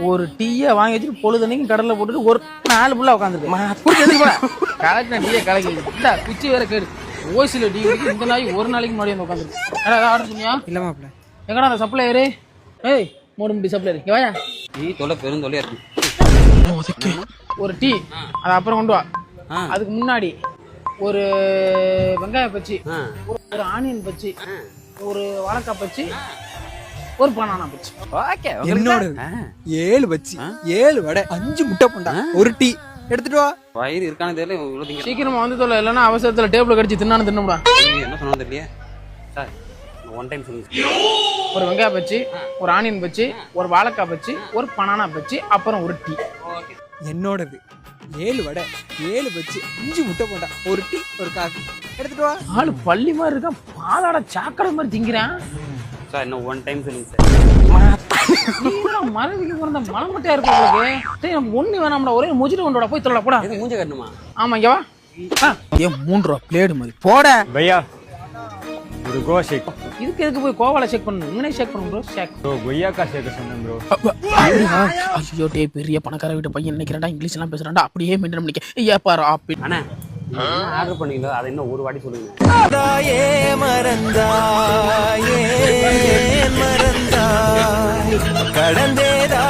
ஒரு டீயை வாங்கி வச்சுட்டு பொழுதுனைக்கும் கடலில் போட்டுட்டு ஒரு 4 புள்ள உட்காந்துருக்கு கலெக்ட் டீயை கலக்கி இந்த குச்சி வேற கேடு ஓசியில் டீ குடிக்கு இந்த நாய் ஒரு நாளைக்கு முன்னாடி வந்து உட்காந்துருக்கு ஏதாவது ஆர்டர் சொன்னியா இல்ல மாப்ள. எங்கடா அந்த சப்ளையரு ஏய் மூணு முடி சப்ளையர் இங்கே வாயா டீ தொலை பெருந்தொல்லையா இருக்கு. ஒரு டீ அதை அப்புறம் கொண்டு வா அதுக்கு முன்னாடி ஒரு வெங்காய பச்சி ஒரு ஆனியன் பச்சி ஒரு வாழைக்காய் பச்சி ஒரு பனானா பச்சி ஓகே என்னோட 7 பச்சி 7 வடை 5 முட்டை போண்டா ஒரு டீ எடுத்துட்டு வா. வயிறு இருக்கானு தெரியல இவ்வளவு திங்க. சீக்கிரமா வந்து தொலை இல்லைன்னா அவசரத்தில் டேபிள் கடிச்சு தின்னானு தின்னுடா. என்ன சொன்னா தெரியல சார். ஒன் டைம் சொல்லுங்க. ஒரு வெங்காய பச்சி ஒரு ஆனியன் பச்சி ஒரு வாழைக்காய் பச்சி ஒரு பனானா பச்சி அப்புறம் ஒரு டீ. என்னோடது 7 வடை 7 பச்சி 5 முட்டை போண்டா ஒரு டீ ஒரு காஃபி எடுத்துட்டு வா. ஆளு பள்ளி மாதிரி இருக்கான் பாலாட சாக்கடை மாதிரி திங்கிறான். சார் இன்னும் ஒன் டைம் சொல்லுங்க சார். மரவிக்கு பிறந்த மலமட்டையா இருக்கு உங்களுக்கு. நம்ம ஒண்ணு வேணாம்டா ஒரே முஜிட்டு கொண்டோட போய் தொலை போடா. எது மூஞ்ச கட்டணுமா? ஆமா இங்க வா. ஏன் 3 ரூபா பிளேடு மாதிரி போட भैया ஒரு கோ ஷேக். இதுக்கு எதுக்கு போய் கோவால செக் பண்ணணும் இங்கனே செக் பண்ணு ப்ரோ ஷேக். ப்ரோ கொய்யா கா ஷேக் சொன்னேன் ப்ரோ. ஐயோ டே பெரிய பணக்கார வீட்டு பையன் நினைக்கிறேன்டா இங்கிலீஷ் எல்லாம் பேசுறான்டா அப்படியே மெயின்டைன் பண்ணிக்க. ஏப்பா ஆப்பி அண்ணா ஆர்டர் பண்ணீங்களோ அதை இன்னும் ஒரு வாட்டி சொல்லுங்க. மறந்தாயே மறந்தாய் கடந்தேதா